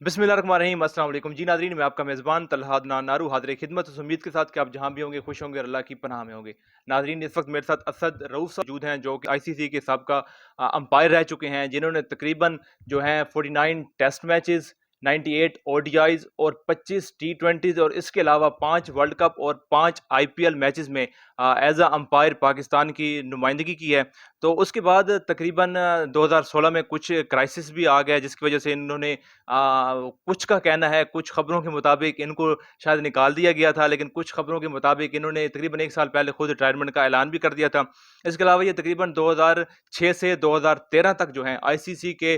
बिस्मिल्लाहिर्रहमानिर्रहीम अस्सलाम वालेकुम जी नाज़रीन, मैं आपका मेज़बान तलहा अदनान नारू हाज़िर खिदमत उस उम्मीद के साथ कि आप जहाँ भी होंगे खुश होंगे और अल्लाह की पनाह में होंगे। नाज़रीन, इस वक्त मेरे साथ असद रऊफ़ साहब मौजूद हैं जो कि आईसीसी के साबका अंपायर रह चुके हैं, जिन्होंने तकरीबन जो हैं 49 टेस्ट मैचेस, 98 ओडीआईज़ और 25 टी20 और इसके अलावा 5 वर्ल्ड कप और 5 आईपीएल मैचेस में एज़ अंपायर पाकिस्तान की नुमाइंदगी की है। तो उसके बाद तकरीबन 2016 में कुछ क्राइसिस भी आ गया, जिसकी वजह से इन्होंने कुछ का कहना है, कुछ खबरों के मुताबिक इनको शायद निकाल दिया गया था, लेकिन कुछ खबरों के मुताबिक इन्होंने तकरीबन 1 साल पहले खुद रिटायरमेंट का ऐलान भी कर दिया था। इसके अलावा ये तकरीबन 2006 से 2013 तक जो हैं आईसीसी के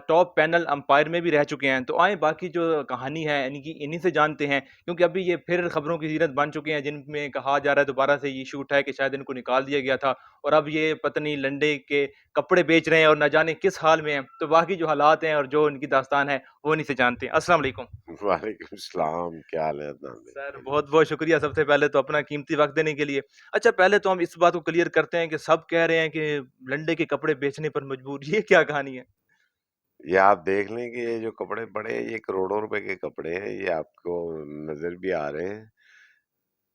टॉप पैनल अंपायर में भी रह चुके हैं। तो आएँ बाकी जो कहानी है इनकी इन्हीं से जानते हैं, क्योंकि अभी ये फिर खबरों की ज़ीनत बन चुके हैं, जिनमें कहा जा रहा है दोबारा से ये इश्यू उठा है कि शायद इनको निकाल दिया गया था और अब ये पता नहीं लंडे के कपड़े बेच रहे हैं और ना जाने किस हाल में हैं। तो बाकी जो हालात हैं और जो उनकी दास्तान है, वो इन्हीं से जानते हैं। अस्सलाम वालेकुम। वालेकुम सलाम, क्या हाल है अदनान भाई? सर बहुत-बहुत शुक्रिया सबसे पहले तो अपना कीमती वक़्त देने के लिए। अच्छा, पहले तो हम इस बात को क्लियर करते हैं कि सब कह रहे हैं कि लंडे के कपड़े बेचने पर मजबूर। ये क्या कहानी है? ये आप देख लें कि ये जो कपड़े पड़े हैं, ये करोड़ों रुपए के कपड़े हैं, ये आपको नज़र भी आ रहे हैं।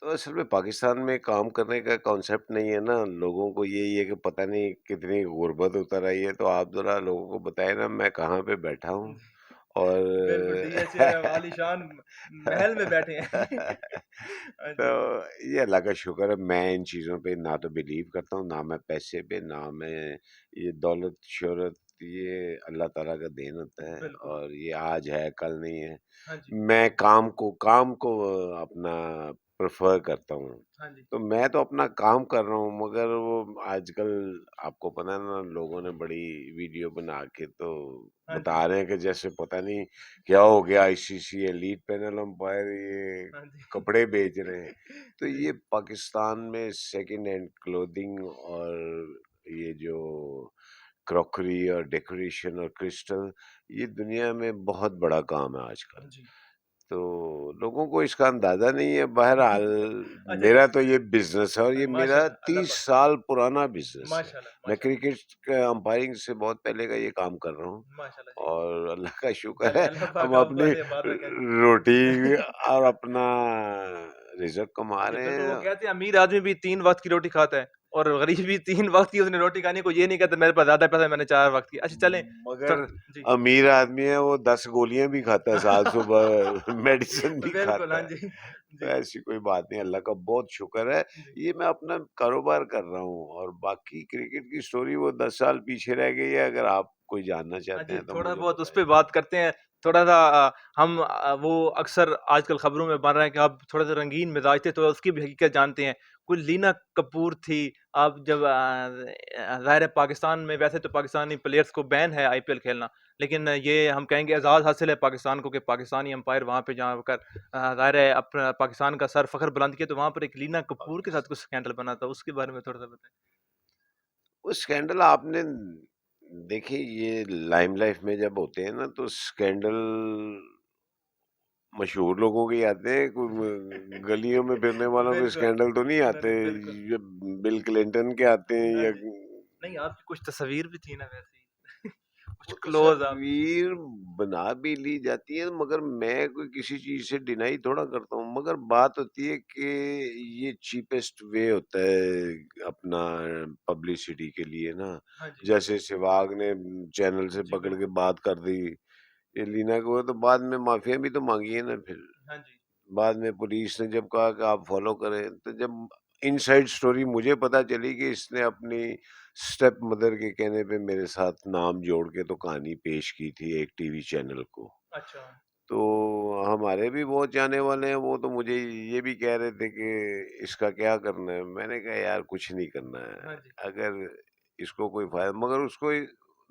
तो असल में पाकिस्तान में काम करने का कॉन्सेप्ट नहीं है ना, लोगों को यही है कि पता नहीं कितनी गुर्बत उतर आई है, तो आप ज़रा लोगों को बताएँ ना मैं कहाँ पे बैठा हूँ बिल्कुल, और डीएचए आलीशान महल में बैठे हैं। हाँ तो जी। ये अल्लाह का शुक्र है, मैं इन चीज़ों पे ना तो बिलीव करता हूँ, ना मैं पैसे पे, ना मैं ये दौलत, शोहरत, ये अल्लाह ताला का देन होता है बिल्कुल। और ये आज है, कल नहीं है। हाँ जी। मैं काम को अपना प्रेफ़र करता हूँ। हाँ जी। तो मैं तो अपना काम कर रहा हूँ मगर वो आजकल आपको पता है ना लोगों ने बड़ी वीडियो बना के तो हाँ जी। बता रहे हैं कि जैसे पता नहीं क्या हो गया आईसीसी एलीट पैनल अंपायर ये हाँ जी। कपड़े बेच रहे हैं। तो जी। ये पाकिस्तान में सेकंड हैंड क्लोथिंग और ये जो क्रॉकरी और डेकोरेशन और क्रिस्टल ये दुनिया में बहुत बड़ा काम है आजकल। जी। तो लोगों को इसका अंदाज़ा नहीं है। बहरहाल अच्छा जी। मेरा तो ये बिज़नेस है और ये मेरा माशाअल्लाह, अल्लाह 30 पाक साल पुराना बिज़नेस है। माशाअल्लाह, मैं माशाअल्लाह, क्रिकेट का अंपायरिंग से बहुत पहले का ये काम कर रहा हूँ माशाअल्लाह जी। और अल्लाह का शुक्र चलें है अल्लाह हम पाक आपको अपनी अहले बात रखे। रोटी और अपना रिज़्क कमा जी, रहे बिल्कुल, वो हैं। कहते हैं अमीर आदमी भी 3 वक़्त की रोटी खाता है और गरीब भी 3 वक़्त की उसने रोटी खानी है, कोई ये नहीं कहता मेरे पास ज़्यादा पैसा है मैंने 4 वक़्त की। अच्छा चलें मगर जी। अमीर आदमी है वो 10 गोलियाँ भी खाता है साल सुबह मेडिसिन भी बिल्कुल, हाँ खाता है। जी। तो जी, ऐसी कोई बात नहीं, अल्लाह का बहुत शुक्र है। जी। ये मैं अपना कारोबार कर रहा हूँ और बाकी क्रिकेट की स्टोरी वो 10 साल पीछे रह गई है, अगर आप कोई जानना हाँ चाहते जी, हैं तो थोड़ा मुझे बहुत उस पे बताइए। बात करते हैं। थोड़ा-सा हम वो अक्सर आजकल खबरों में बन रहा है कि आप थोड़ा-सा रंगीन मिज़ाज थे, तो उसकी भी हकीकत जानते हैं। कोई लीना कपूर थी, आप जब ज़ाहिर है पाकिस्तान में वैसे तो पाकिस्तानी प्लेयर्स को बैन है आईपीएल खेलना, लेकिन ये हम कहेंगे एज़ाज़ हासिल है पाकिस्तान को कि पाकिस्तानी अंपायर वहाँ पे जाकर ज़ाहिर है अपना पाकिस्तान का सर फ़ख्र बुलंद किया, तो वहाँ पर एक लीना कपूर के साथ कुछ स्कैंडल बना था, उसके बारे में थोड़ा-सा बताएँ? वो स्कैंडल आपने देखिए ये लाइमलाइट में जब होते हैं ना तो स्कैंडल मशहूर लोगों के ही आते हैं, कोई गलियों में फिरने वालों के बिल्कुल। स्कैंडल तो नहीं आते। बिल्कुल। ये बिल क्लिंटन के आते हैं हाँ या जी। नहीं, आपकी कुछ तस्वीर भी थी ना वैसे ही। कुछ वो क्लोज़ आप तस्वीर बना भी ली जाती है मगर मैं कोई किसी चीज़ से डिनाई थोड़ा करता हूँ। मगर बात होती है कि ये चीपेस्ट वे होता है अपना पब्लिसिटी के लिए ना। हाँ जी। जैसे सहवाग ने चैनल से जी, पकड़ के बिल्कुल। बात कर दी। ये लीना को तो बाद में माफ़िया भी तो माँगी है ना फिर। हाँ जी। बाद में पुलिस ने जब कहा कि आप फ़ॉलो करें, तो जब इनसाइड स्टोरी मुझे पता चली कि इसने अपनी स्टेप मदर के कहने पे मेरे साथ नाम जोड़ के तो कहानी पेश की थी एक टीवी चैनल को। अच्छा। तो हमारे भी बहुत जाने वाले हैं, वो तो मुझे ये भी कह रहे थे कि इसका क्या करना है? मैंने कहा यार कुछ नहीं करना है। हाँ जी। अगर इसको कोई फ़ायदा मगर उसको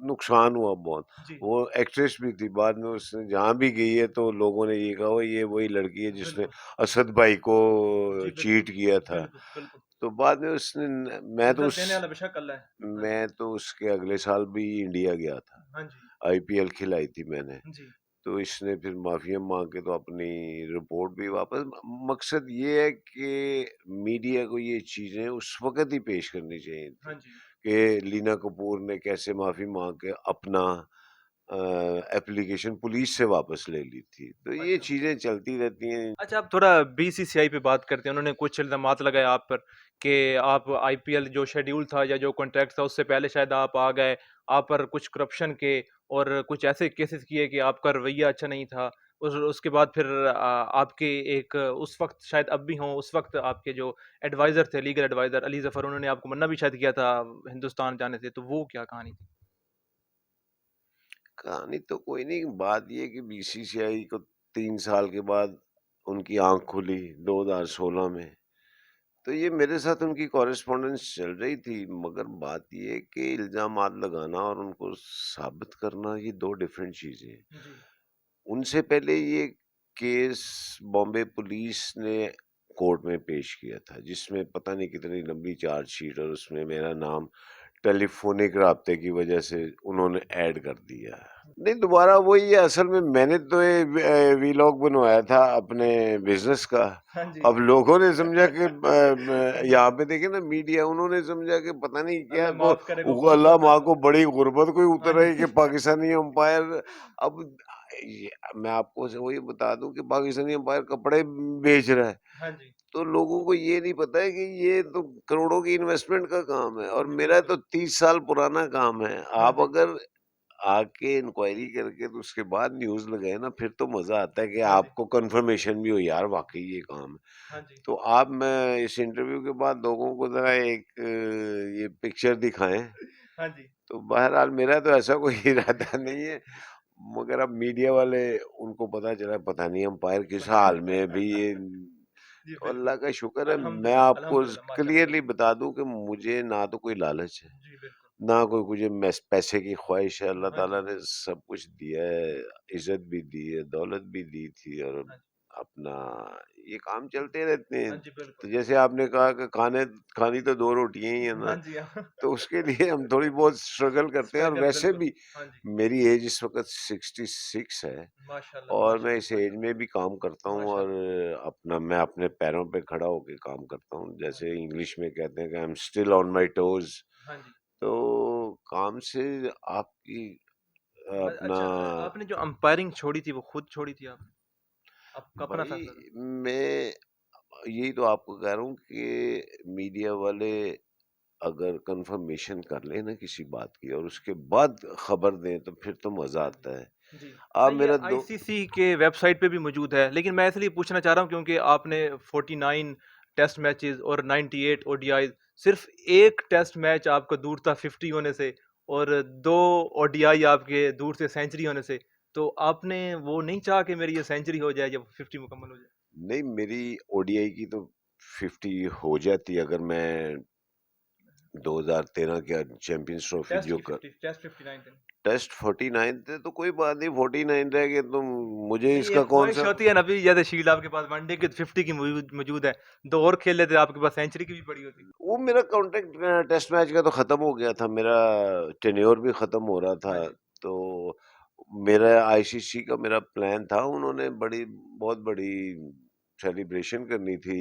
नुकसान हुआ बहुत। जी, वो एक्ट्रेस भी थी, बाद में उसने जहाँ भी गई है तो लोगों ने ये कहा वो ये वही लड़की है जिसने बिल्कुल। असद भाई को जी, बिल्कुल। चीट किया था। बिल्कुल, बिल्कुल। तो बाद में उसने न इज़्ज़त देने वाला बेशक अल्लाह है। हाँ जी। मैं तो उसके अगले साल भी इंडिया गया था। हाँ जी। आईपीएल खिलाई थी मैंने। जी। तो इसने फिर माफ़िया माँग के तो अपनी रिपोर्ट भी वापस मकसद ये है कि मीडिया को ये चीज़ें उस वक़्त ही पेश करनी चाहिए हाँ थी जी। कि लीना कपूर ने कैसे माफ़ी माँग के अपना एप्लीकेशन पुलिस से वापस ले ली थी। तो ये अच्छा। चीज़ें चलती रहती हैं। अच्छा, आप थोड़ा बीसीसीआई पे बात करते हैं। उन्होंने कुछ इल्ज़ामात लगाए आप पर कि आप आईपीएल जो शेड्यूल था या जो कॉन्ट्रैक्ट था उससे पहले शायद आप आ गए। आप पर कुछ करप्शन के और कुछ ऐसे केसेस किए कि आपका रवैया अच्छा नहीं था। उसके बाद फिर आपके एक उस वक़्त शायद अब भी हों, उस वक़्त आपके जो एडवाइज़र थे, लीगल एडवाइज़र अली ज़फ़र उन्होंने आपको मना भी शायद किया था हिंदुस्तान जाने से। तो वो क्या कहानी थी? कहानी तो कोई नहीं, बात ये है कि बीसीसीआई को 3 साल के बाद उनकी आँख खुली 2016 में। तो ये मेरे साथ उनकी कॉरेस्पॉन्डेंस चल रही थी, मगर बात ये है कि इल्ज़ामात लगाना और उनको साबित करना ये 2 डिफरेंट चीज़ें हैं। जी। उनसे पहले ये केस बॉम्बे पुलिस ने कोर्ट में पेश किया था, जिसमें पता नहीं कितनी लंबी चार्जशीट, और उसमें मेरा नाम टेलीफ़ोनिक राब्ते की वजह से उन्होंने ऐड कर दिया। नहीं, दोबारा वही है, असल में मैंने तो ये वीलॉग बनवाया था अपने बिज़नेस का। हाँ जी। अब लोगों ने समझा कि यहाँ पे देखिए ना मीडिया, उन्होंने समझा कि पता नहीं क्या अल्लाह माफ़ करे कोई अल्लाह गुर्बत है माँ तो। को बड़ी गुर्बत कोई हाँ उतर आई जी। कि पाकिस्तानी अंपायर। अब ये मैं आपको वही बता दूँ कि पाकिस्तानी अंपायर कपड़े बेच रहा है। हाँ जी। तो लोगों को ये नहीं पता है कि ये तो करोड़ों की इन्वेस्टमेंट का काम है, और जी, मेरा बिल्कुल। तो 30 साल पुराना काम है। हाँ आप जी। अगर आके इंक्वायरी करके तो उसके बाद न्यूज़ लगाए ना, फिर तो मज़ा आता है कि हाँ जी। आपको कन्फर्मेशन भी हो, यार वाक़ई ये काम है। हाँ जी। तो आप मैं इस इंटरव्यू के बाद लोगों को ज़रा एक ये पिक्चर दिखाएँ। हाँ जी। तो बहरहाल मेरा तो ऐसा कोई इरादा नहीं है, मगर अब मीडिया वाले, उनको पता चला पता नहीं अंपायर किस हाल में है अभी ये। जी, तो बिल्कुल। अल्लाह का शुक्र है, मैं अल्हम्दुलिल्लाह, आपको अल्हम्दुलिल्लाह, माशाअल्लाह। क्लियरली बता दूँ कि मुझे ना तो कोई लालच है, जी, बिल्कुल। ना कोई मुझे पैसे की ख्वाहिश है। अल्लाह हाँ ताला जी। ने सब कुछ दिया है, इज़्ज़त भी दी है, दौलत भी दी थी, और हाँ जी। अपना ये काम चलते रहते हैं। हाँ जी, तो बिल्कुल। जैसे आपने कहा कि खानी तो 2 रोटियाँ ही है हाँ ना, जी, हाँ। तो उसके लिए हम थोड़ी बहुत स्ट्रगल करते हैं, और स्ट्रगल वैसे बिल्कुल। भी हाँ जी। मेरी एज इस वक़्त 66 है, माशाअल्लाह, और मैं माशाअल्लाह, इस एज माशाअल्लाह, में भी काम करता हूँ, और माशाअल्लाह। मैं अपने पैरों पे खड़ा होके काम करता हूँ। हाँ जैसे जी। इंग्लिश में कहते हैं कि I am still on my toes. हाँ जी। तो काम से आपकी अपना अच्छा, आपने जो अंपायरिंग छोड़ी थी, वो खुद छोड़ी थी आपने? आपका अपना भाई, फैसला था? मैं यही तो आपको कह रहा हूँ कि मीडिया वाले अगर कंफर्मेशन कर लें ना किसी बात की, और उसके बाद खबर दें, तो फिर तो मज़ा हाँ आता है। जी। जी। आप नहीं, ये मेरा दो आईसीसी के वेबसाइट पे भी मौजूद है, लेकिन मैं इसलिए पूछना चाह रहा हूँ क्योंकि आपने 49 टेस्ट मैचेज़ और 98 ओडीआई, सिर्फ़ 1 टेस्ट मैच आपका दूर था 50 होने से और 2 ओडीआई आपके दूर थे सेंचुरी होने से। तो आपने वो नहीं चाहा कि मेरी ये सेंचुरी हो जाए जब 50 मुकम्मल हो जाए? नहीं, मेरी ओडीआई की तो 50 हो जाती अगर मैं 2013 के चैंपियंस ट्रॉफी टेस्ट जो की कर 50, टेस्ट 59 थे। टेस्ट 49 थे, तो कोई बात नहीं, 49 रह गए तो मुझे नहीं, इसका एक ख्वाहिश कौन-सा। होती है ना अभी जैसे शील्ड आपके पास वनडे की 50 की मौजूद है। 2 और खेल लेते आपके पास सेंचुरी की भी पड़ी होती। वो मेरा कॉन्ट्रैक्ट टेस्ट मैच का तो खत्म हो गया था, मेरा टेन्योर भी खत्म हो रहा था। हाँ जी। तो मेरा आईसीसी का मेरा प्लान था, उन्होंने बहुत बड़ी सेलिब्रेशन करनी थी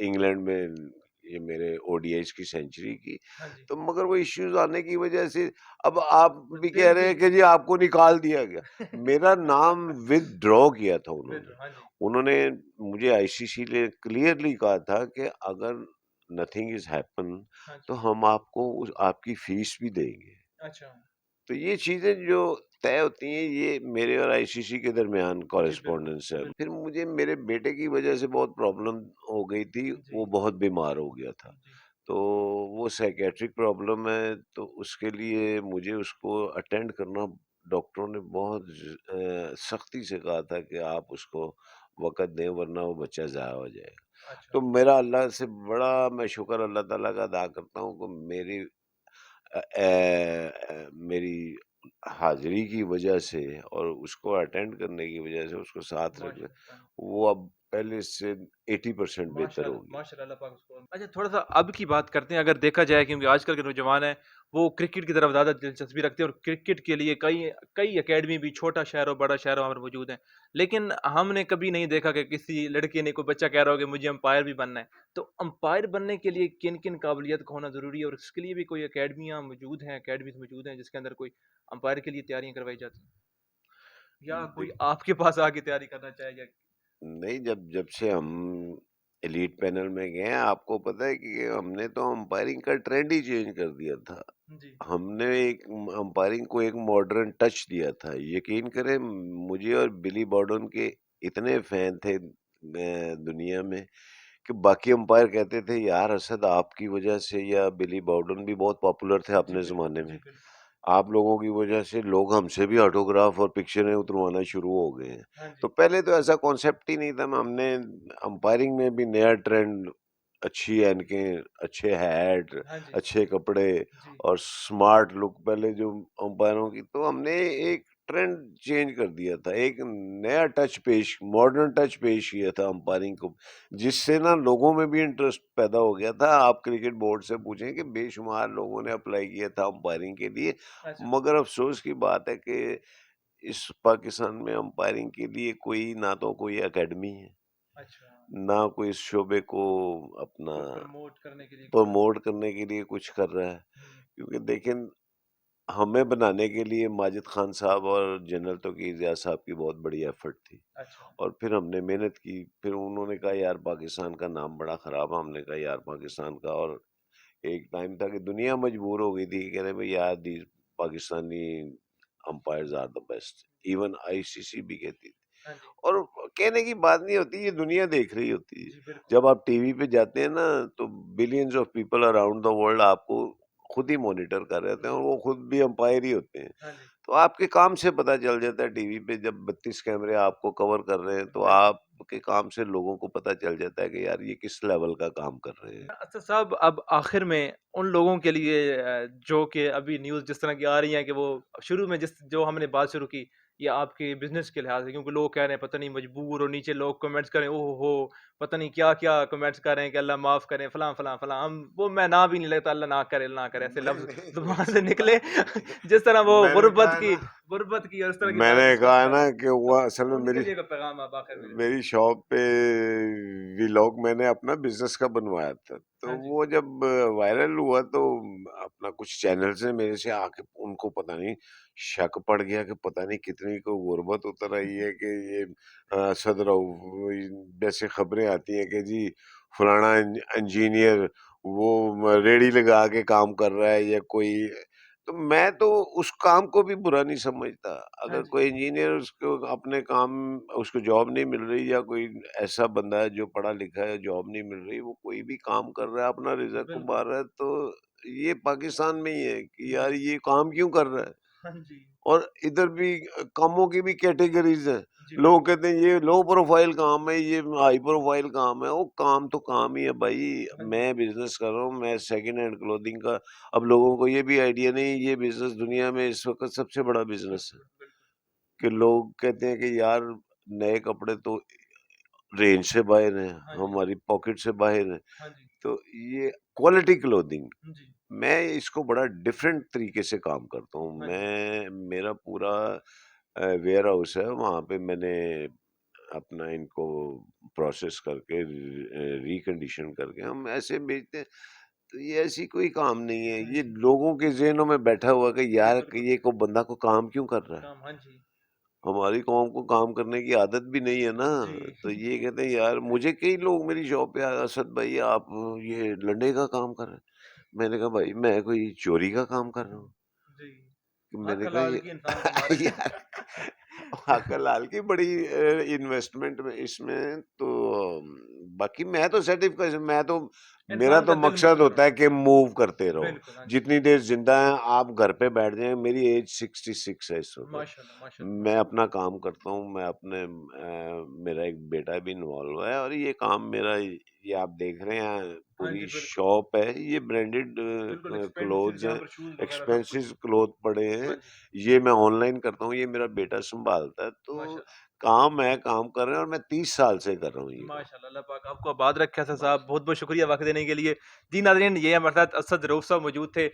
इंग्लैंड में, ये मेरे ओडीआईस की सेंचुरी की। हाँ जी। तो मगर वो इश्यूज आने की वजह से, अब आप वो भी कह फिर रहे भी हैं कि जी आपको निकाल दिया गया। मेरा नाम विथड्रॉ किया था उन्होंने। हाँ जी। उन्होंने मुझे आईसीसी ने क्लियरली कहा था कि अगर नथिंग इज़ हैपन, हाँ जी। तो हम आपको आपकी फीस भी देंगे। अच्छा। तो ये चीज़ें जो तय होती हैं, ये मेरे और आईसीसी के दरमियान जी, बिल्कुल। कॉरेस्पॉन्डेंस है। फिर मुझे मेरे बेटे की वजह से बहुत प्रॉब्लम हो गई थी, जी। वो बहुत बीमार हो गया था। जी। तो वो साइकियाट्रिक प्रॉब्लम है, तो उसके लिए मुझे उसको अटेंड करना, डॉक्टरों ने बहुत सख्ती से कहा था कि आप उसको वक़्त दें, वरना वो बच्चा ज़ाया हो जाएगा। अच्छा। तो मेरा अल्लाह से बड़ा मैं शुक्र अल्लाह ताला का अदा करता हूँ कि मेरी हाज़िरी की वजह से और उसको अटेंड करने की वजह से, उसको साथ रखना, माशाअल्लाह। वो अब पहले से 80% बेहतर हो माशाल्लाह, गया। माशाल्लाह, अल्लाह पाक उसको अच्छा थोड़ा-सा अब की बात करते हैं अगर देखा जाए क्योंकि आजकल के नौजवान हैं, वो क्रिकेट की तरफ ज़्यादा दिलचस्पी रखते हैं और क्रिकेट के लिए कई कई अकेडमी भी छोटा शहर हो, बड़ा शहर हो वहाँ पर मौजूद हैं। लेकिन हमने कभी नहीं देखा कि किसी लड़के ने कोई बच्चा कह रहा हो कि मुझे अंपायर भी बनना है। तो अंपायर बनने के लिए किन-किन काबिलियत का होना ज़रूरी है और इसके लिए भी कोई अकेडमियाँ मौजूद हैं, अकेडमीज़ मौजूद हैं जिसके अंदर कोई अंपायर के लिए तैयारियाँ करवाई जाती हैं? या कोई देख आपके पास आके तैयारी करना चाहे या नहीं, जब जब से हम एलीट पैनल में गए हैं, आपको पता है कि हमने तो अंपायरिंग का ट्रेंड ही चेंज कर दिया था। जी, हमने एक अंपायरिंग को एक मॉडर्न टच दिया था। यकीन करें, मुझे और बिली बॉर्डन के इतने फैन थे दुनिया में कि बाकी अंपायर कहते थे, यार असद आपकी वजह से, या बिली बॉर्डन भी बहुत पॉपुलर थे जी अपने ज़माने जी में। बिल्कुल। आप लोगों की वजह से लोग हमसे भी ऑटोग्राफ और पिक्चरें उतरवाना शुरू हो गए हैं। हाँ तो जी, पहले तो ऐसा कॉन्सेप्ट ही नहीं था। हमने अंपायरिंग में भी नया ट्रेंड, अच्छी ऐनकें, अच्छे हैट, हाँ जी, अच्छे कपड़े जी, और स्मार्ट लुक, पहले जो अंपायरों की, तो हमने एक ट्रेंड चेंज कर दिया था। एक नया टच पेश मॉडर्न टच पेश किया था अंपायरिंग को, जिससे ना लोगों में भी इंटरेस्ट पैदा हो गया था। आप क्रिकेट बोर्ड से पूछें कि बेशुमार लोगों ने अप्लाई किया था अंपायरिंग के लिए, अच्छा, मगर अफ़सोस की बात है कि इस पाकिस्तान में अंपायरिंग के लिए कोई ना तो कोई अकेडमी है, अच्छा। ना कोई इस शोबे को अपना कोई प्रमोट करने के लिए कोई प्रमोट करने के लिए कुछ कर रहा है। हुँ, क्योंकि देखें, हमें बनाने के लिए माजिद खान साहब और जनरल तौकीर रियाज साहब की बहुत बड़ी एफर्ट थी। अच्छा, और फिर हमने मेहनत की, फिर उन्होंने कहा यार पाकिस्तान का नाम बड़ा ख़राब है। हमने कहा यार पाकिस्तान का, और एक टाइम था कि दुनिया मजबूर हो गई थी कि कह रहे भाई यार these Pakistani umpires are the best. Even ICC भी कहती थी। हाँ जी, और कहने की बात नहीं होती, ये दुनिया देख रही होती है। जी बिल्कुल, जब आप टीवी पे जाते हैं ना, तो billions of people around the world आपको खुद ही मॉनिटर कर रहे होते हैं, और जी, वो खुद भी अंपायर ही होते हैं। हाँ जी, तो आपके काम से पता चल जाता है, टीवी पे जब 32 कैमरे आपको कवर कर रहे हैं, तो बिल्कुल। आपके काम से लोगों को पता चल जाता है कि यार ये किस लेवल का काम कर रहे हैं। अच्छा साहब, अब आखिर में उन लोगों के लिए जो कि अभी न्यूज़ जिस तरह की आ रही है कि वो शुरू में जिस जो हमने बात शुरू की, ये आपके बिज़नेस के लिहाज़ से क्योंकि लोग कह रहे हैं पता नहीं मजबूर और नीचे लोग कमेंट्स कर रहे हैं, ओह हो! पता नहीं क्या-क्या कमेंट्स कर रहे हैं कि अल्लाह माफ़ करे, फलाँ, फलाँ, फलाँ। हम वो मैं नाम भी नहीं लेता, अल्लाह ना करे ऐसे नहीं, लफ्ज़ नहीं, ज़ुबान से वैसी निकले। बात नहीं है। जिस तरह वो मैंने कहा ना गुर्बत की और इस तरह की मैंने बात कहा कर रहे ना हैं। कि वो तो असल में उनके मेरी लिए कोई पैगाम आप आखिर में मेरी शॉप पे व्लॉग मैंने अपना बिज़नेस का बनवाया था। तो हाँ जी, वो जब वायरल हुआ, तो अपना कुछ चैनल्स ने मेरे से आके, उनको पता नहीं शक पड़ गया कि पता नहीं कितनी को गुर्बत उतर आई है कि ये असद रऊफ जैसे खबरें आती हैं कि जी फलाना इंजीनियर वो रेहड़ी लगा के काम कर रहा है, या कोई। तो मैं तो उस काम को भी बुरा नहीं समझता। हाँ अगर जी, कोई इंजीनियर, उसको अपने काम, उसको जॉब नहीं मिल रही, या कोई ऐसा बंदा है जो पढ़ा लिखा है, जॉब नहीं मिल रही, वो कोई भी काम कर रहा है, अपना रिज़्क बिल्कुल। कमा रहा है, तो ये पाकिस्तान में ही है कि यार जी, ये काम क्यों कर रहा है? हाँ जी। और इधर भी कामों की भी कैटेगरीज़ हैं। जी, लोग बिल्कुल। कहते हैं ये लो प्रोफ़ाइल काम है, ये हाई प्रोफ़ाइल काम है। वो काम तो काम ही है भाई। हाँ जी, मैं बिज़नेस कर रहा हूँ, मैं सेकंड हैंड क्लोथिंग का। अब लोगों को ये भी आइडिया नहीं, ये बिज़नेस दुनिया में इस वक़्त सबसे बड़ा बिज़नेस है। बिल्कुल, बिल्कुल। कि लोग कहते हैं कि यार नए कपड़े तो रेंज से बाहर हैं, हाँ जी, हमारी पॉकेट से बाहर हैं। हाँ जी, तो ये क्वालिटी क्लोथिंग, जी, मैं इसको बड़ा डिफरेंट तरीके से काम करता हूँ। हाँ जी, मैं मेरा पूरा वेयर हाउस है, वहाँ पे मैंने अपना इनको प्रोसेस करके रिकंडीशन करके हम ऐसे बेचते हैं। तो ये ऐसी कोई काम नहीं है, हाँ ये जी। लोगों के ज़हनों में बैठा हुआ कि जी, यार बिल्कुल। कि ये को बंदा को काम क्यों कर रहा है? काम हाँ जी, हमारी कौम को काम करने की आदत भी नहीं है ना। जी। तो ये कहते हैं यार, मुझे कई लोग मेरी शॉप पे आए, असद भाई आप ये लंडे का काम कर रहे हैं। मैंने कहा भाई मैं कोई चोरी का काम कर रहा हूँ? जी। हक मैंने कहा हलाल ये की इंसान कमा रहा है। यार हक-हलाल की बड़ी इन्वेस्टमेंट में इसमें तो बाकी मैं तो सर्टिफ़िकेशन, मैं तो मेरा इंसान तो का दिल मकसद मशहूर होता होना है कि चाहिए। मूव करते रहो। बिल्कुल, हाँ जी। जितनी देर ज़िंदा हैं आप घर पे बैठ जाएँ। मेरी एज 66 है इस वक़्त। माशाल्लाह, माशाल्लाह, मैं माशाल्लाह। अपना काम करता हूँ, मैं अपने मेरा एक बेटा भी इन्वॉल्व है, और ये काम मेरा, ये आप देख रहे हैं हाँ पूरी जी, बिल्कुल। शॉप है, ये ब्रांडेड बिल्कुल एक्सपेंसिव क्लोथ्स जहाँ हैं, पर शूज़ वगैरह सब कुछ। एक्सपेंसिव क्लॉथ पड़े हैं। हाँ जी, ये मैं ऑनलाइन करता हूँ, ये मेरा बेटा सँभालता है। तो माशाल्लाह। काम है, काम कर रहे हैं और मैं 30 साल से कर रहा हूँ ये काम। माशाल्लाह, अल्लाह पाक आपको आबाद रखे असद साहब, माशा बहुत-बहुत शुक्रिया वक़्त देने के लिए। जी नाज़रीन, ये हमारे साथ असद रऊफ़ साहब मौजूद थे।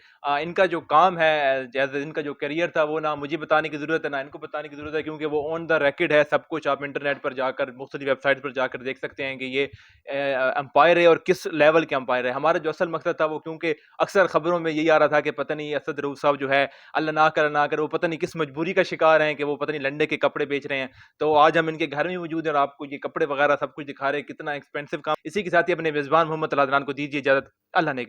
इनका जो काम है जैसे इनका जो करियर था वो ना मुझे बताने की ज़रूरत है, ना इनको बताने की ज़रूरत है क्योंकि वो ऑन द रिकॉर्ड है सब कुछ। आप इंटरनेट पर जाकर मुख्तलिफ़ वेबसाइट पर जाकर देख सकते हैं कि ये अंपायर है और किस लेवल के अंपायर है। हमारा जो असल मकसद था वो क्योंकि अक्सर खबरों में यही आ रहा था कि पता नहीं असद रऊफ़ साहब जो है, अल्लाह ना करे वो पता नहीं किस मजबूरी का शिकार हैं कि वो पता नहीं लंडे के कपड़े बेच रहे हैं। तो आज हम इनके घर में मौजूद हैं और आपको ये कपड़े वगैरह सब कुछ दिखा रहे हैं, कितना एक्सपेंसिव काम। इसी के साथ ही अपने मेज़बान मोहम्मद अल अदनान को दीजिए इजाज़त। अल्लाह ने